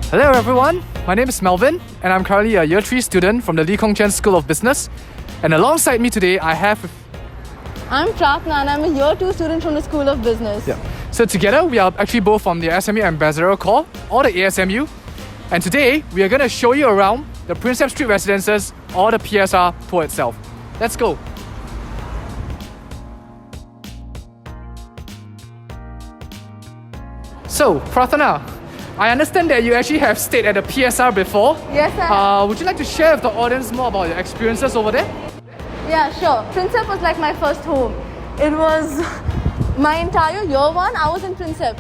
Hello everyone, my name is Melvin and I'm currently a Year 3 student from the Lee Kong Chian School of Business. And alongside me today I have... I'm Pratna and I'm a Year 2 student from the School of Business. Yeah. So together we are actually both from the SMU Ambassador Corps or the ASMU. And today we are going to show you around the Prinsep Street Residences or the PSR tour itself. Let's go. So Pratna, I understand that you actually have stayed at the PSR before. Yes, I have. Would you like to share with the audience more about your experiences over there? Yeah, sure. Prinsep was like my first home. It was my entire year 1, I was in Prinsep.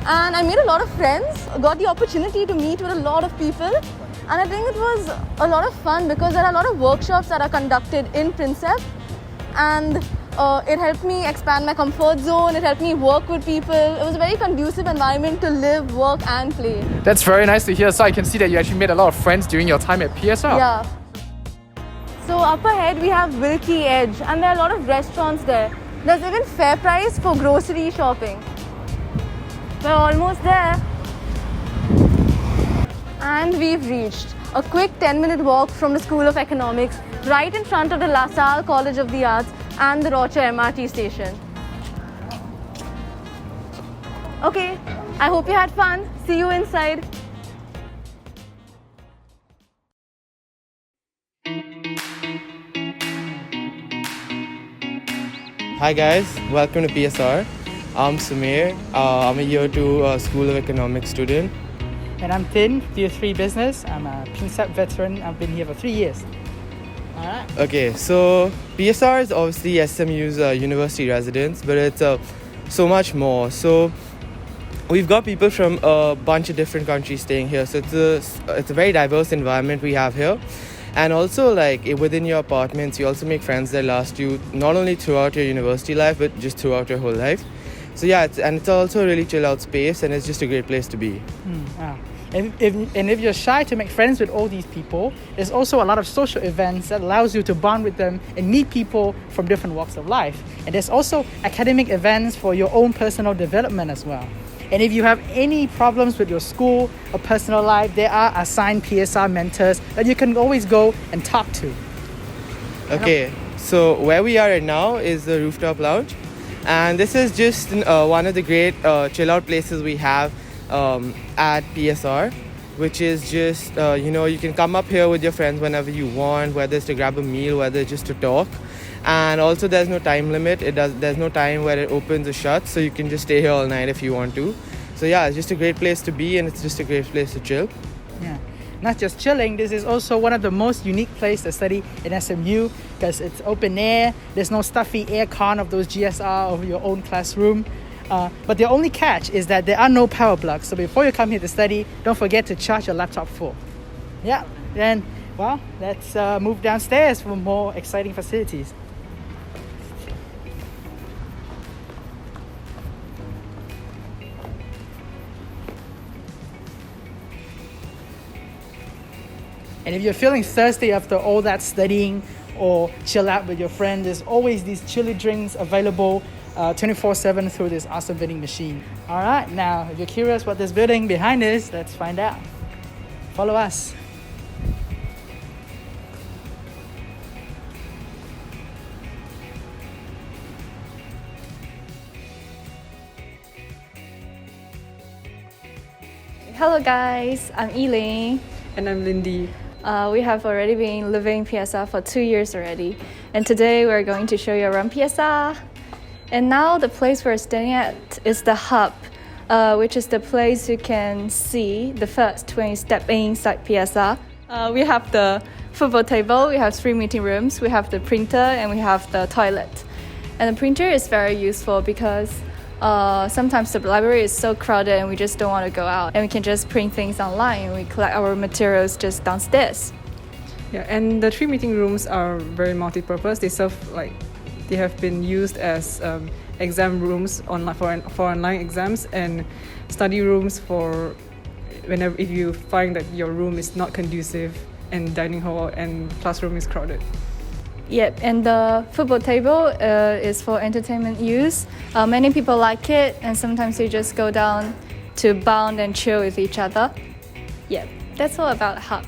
And I made a lot of friends, got the opportunity to meet with a lot of people. And I think it was a lot of fun because there are a lot of workshops that are conducted in Prinsep. And it helped me expand my comfort zone, it helped me work with people. It was a very conducive environment to live, work and play. That's very nice to hear. So I can see that you actually made a lot of friends during your time at PSR. Yeah. So up ahead we have Wilkie Edge and there are a lot of restaurants there. There's even fair price for grocery shopping. We're almost there. And we've reached a quick 10-minute walk from the School of Economics, right in front of the La Salle College of the Arts and the Rocher MRT station. Okay, I hope you had fun. See you inside. Hi guys, welcome to PSR. I'm Samir. I'm a Year 2 School of Economics student. And I'm Tin, Year 3 Business. I'm a Prinsep veteran. I've been here for 3 years. Alright. Okay, so PSR is obviously SMU's university residence, but it's so much more. So we've got people from a bunch of different countries staying here. So it's a very diverse environment we have here. And also, like, within your apartments, you also make friends that last you not only throughout your university life, but just throughout your whole life. So yeah, it's also a really chill out space, and it's just a great place to be. And if you're shy to make friends with all these people, there's also a lot of social events that allows you to bond with them and meet people from different walks of life. And there's also academic events for your own personal development as well. And if you have any problems with your school or personal life, there are assigned PSR mentors that you can always go and talk to. Okay, so where we are right now is the rooftop lounge. And this is just one of the great chill out places we have at PSR, which is just, you can come up here with your friends whenever you want, whether it's to grab a meal, whether it's just to talk. And also there's no time limit. There's no time where it opens or shuts, so you can just stay here all night if you want to. So yeah, it's just a great place to be, and it's just a great place to chill. Yeah. Not just chilling, this is also one of the most unique places to study in SMU because it's open air, there's no stuffy air con of those GSR of your own classroom. But the only catch is that there are no power plugs, so before you come here to study, don't forget to charge your laptop full. Yeah, then, well, let's move downstairs for more exciting facilities. And if you're feeling thirsty after all that studying or chill out with your friend, there's always these chilly drinks available 24/7 through this awesome vending machine. All right, now if you're curious what this building behind is, let's find out. Follow us. Hello guys, I'm Elaine. And I'm Lindy. We have already been living in PSR for 2 years already. And today we're going to show you around PSR. And now the place we're staying at is the Hub, which is the place you can see the first when you step inside PSR. We have the football table, we have 3 meeting rooms, we have the printer, and we have the toilet. And the printer is very useful because sometimes the library is so crowded and we just don't want to go out, and we can just print things online and we collect our materials just downstairs. Yeah, and the 3 meeting rooms are very multi-purpose. They have been used as exam rooms for online exams, and study rooms for whenever if you find that your room is not conducive, and dining hall and classroom is crowded. Yep, and the football table is for entertainment use. Many people like it, and sometimes you just go down to bond and chill with each other. Yeah, that's all about the hub.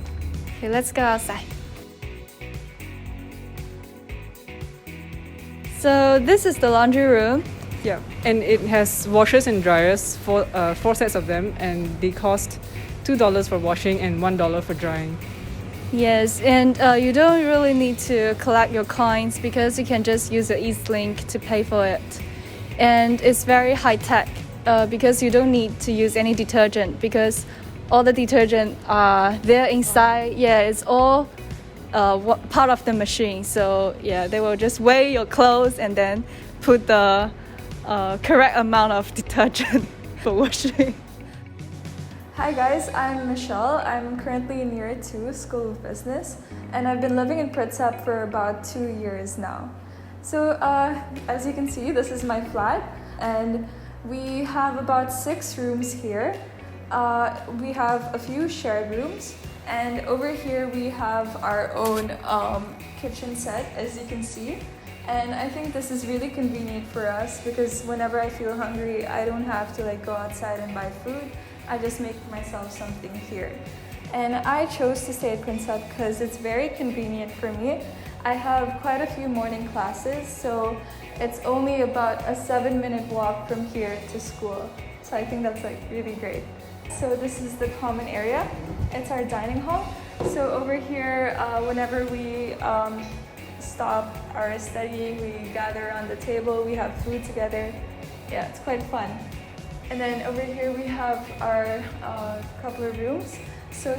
Okay, let's go outside. So this is the laundry room. Yeah, and it has washers and dryers, four sets of them, and they cost $2 for washing and $1 for drying. Yes, and you don't really need to collect your coins because you can just use your EasyLink to pay for it. And it's very high tech because you don't need to use any detergent because all the detergent are there inside. Yeah, it's all part of the machine. So yeah, they will just weigh your clothes and then put the correct amount of detergent for washing. Hi guys, I'm Michelle. I'm currently in year 2, School of Business, and I've been living in Prinsep for about 2 years now. So as you can see, this is my flat, and we have about 6 rooms here. We have a few shared rooms, and over here we have our own kitchen set, as you can see. And I think this is really convenient for us because whenever I feel hungry, I don't have to go outside and buy food. I just make myself something here. And I chose to stay at Prinsep because it's very convenient for me. I have quite a few morning classes, so it's only about a 7-minute walk from here to school. So I think that's really great. So this is the common area. It's our dining hall. So over here, whenever we stop our studying, we gather around the table, we have food together. Yeah, it's quite fun. And then over here we have our couple of rooms. So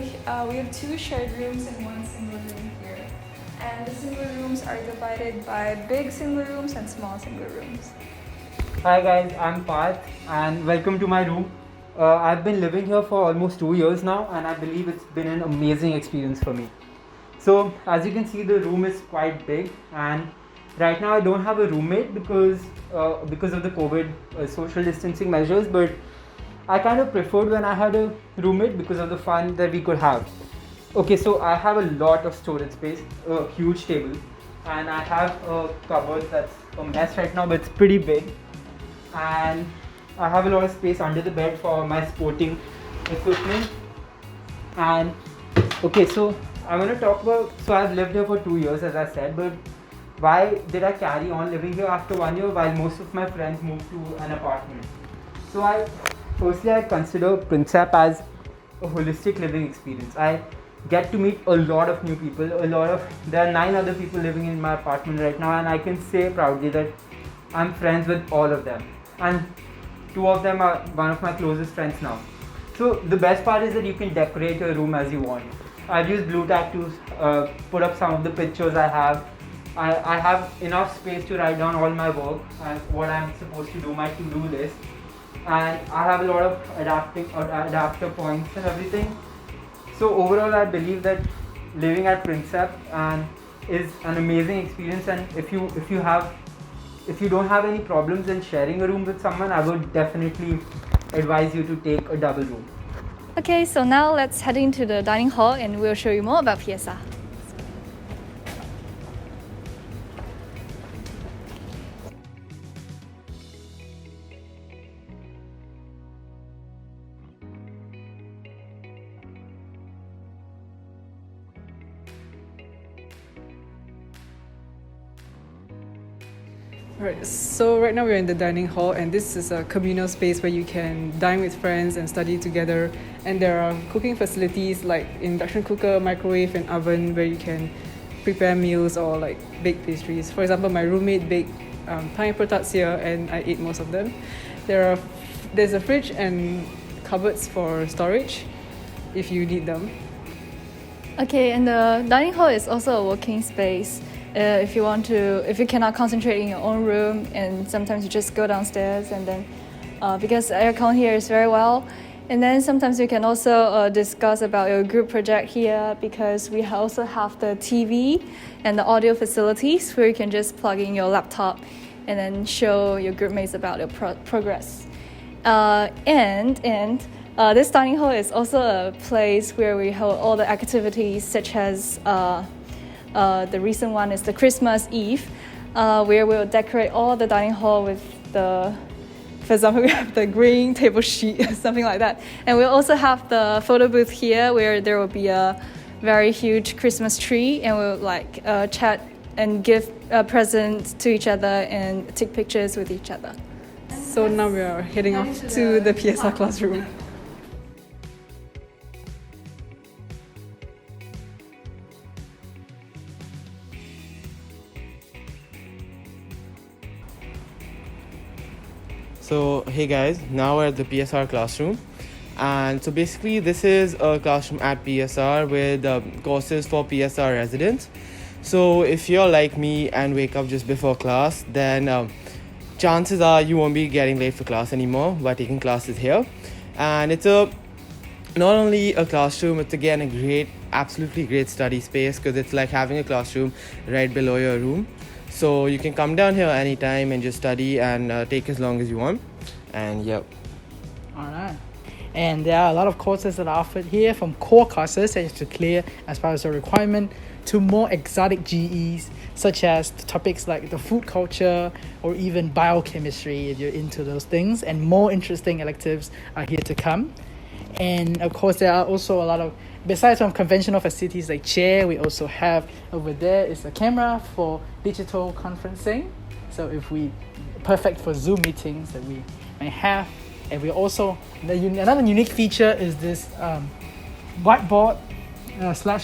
we have 2 shared rooms and 1 single room here. And the single rooms are divided by big single rooms and small single rooms. Hi guys, I'm Parth and welcome to my room. I've been living here for almost 2 years now and I believe it's been an amazing experience for me. So as you can see, the room is quite big, and right now I don't have a roommate because of the COVID social distancing measures, but I kind of preferred when I had a roommate because of the fun that we could have. Okay, so I have a lot of storage space, a huge table, and I have a cupboard that's a mess right now, but it's pretty big. And I have a lot of space under the bed for my sporting equipment. And okay, so I want to talk about, so I've lived here for 2 years as I said, but why did I carry on living here after 1 year while most of my friends moved to an apartment? So I consider Prinsep as a holistic living experience. I get to meet a lot of new people, there are 9 other people living in my apartment right now, and I can say proudly that I'm friends with all of them. And 2 of them are one of my closest friends now. So the best part is that you can decorate your room as you want. I've used blue tack to put up some of the pictures I have. I have enough space to write down all my work and what I'm supposed to do, my to-do list. And I have a lot of adapter points and everything. So overall, I believe that living at Prinsep is an amazing experience. And if you don't have any problems in sharing a room with someone, I would definitely advise you to take a double room. Okay, so now let's head into the dining hall and we'll show you more about PSR. Right, so right now we're in the dining hall, and this is a communal space where you can dine with friends and study together. And there are cooking facilities like induction cooker, microwave and oven where you can prepare meals or bake pastries. For example, my roommate baked pineapple tarts here and I ate most of them. There's a fridge and cupboards for storage if you need them. Okay, and the dining hall is also a working space. If you cannot concentrate in your own room, and sometimes you just go downstairs, and then because aircon here is very well, and then sometimes you can also discuss about your group project here because we also have the TV and the audio facilities where you can just plug in your laptop and then show your group mates about your progress. And this dining hall is also a place where we hold all the activities such as the recent one is the Christmas Eve, where we'll decorate all the dining hall with the For example, we have the green table sheet, something like that. And we'll also have the photo booth here where there will be a very huge Christmas tree, and we'll like chat and give presents to each other and take pictures with each other. So now we are heading off to the PSR classroom. So hey guys, now we're at the PSR classroom, and so basically this is a classroom at PSR with courses for PSR residents. So if you're like me and wake up just before class, then chances are you won't be getting late for class anymore by taking classes here. And it's not only a classroom, it's again a great, absolutely great study space, because it's like having a classroom right below your room. So you can come down here anytime and just study and take as long as you want. And yep. Alright. And there are a lot of courses that are offered here, from core courses that you have to clear as part of your requirement to more exotic GEs, such as topics like the food culture or even biochemistry if you're into those things, and more interesting electives are here to come. And of course, there are also a lot of, besides from conventional facilities like chair, we also have over there is a camera for digital conferencing. So perfect for Zoom meetings that we may have. And we also, another unique feature is this whiteboard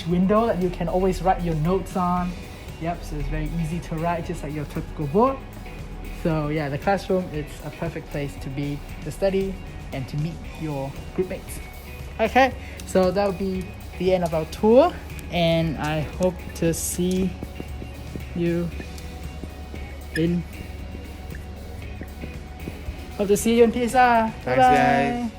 / window that you can always write your notes on. Yep, so it's very easy to write, just like your typical board. So yeah, the classroom is a perfect place to be, to study and to meet your group mates. Okay, so that will be the end of our tour, and I hope to see you in PSR. Thanks, guys.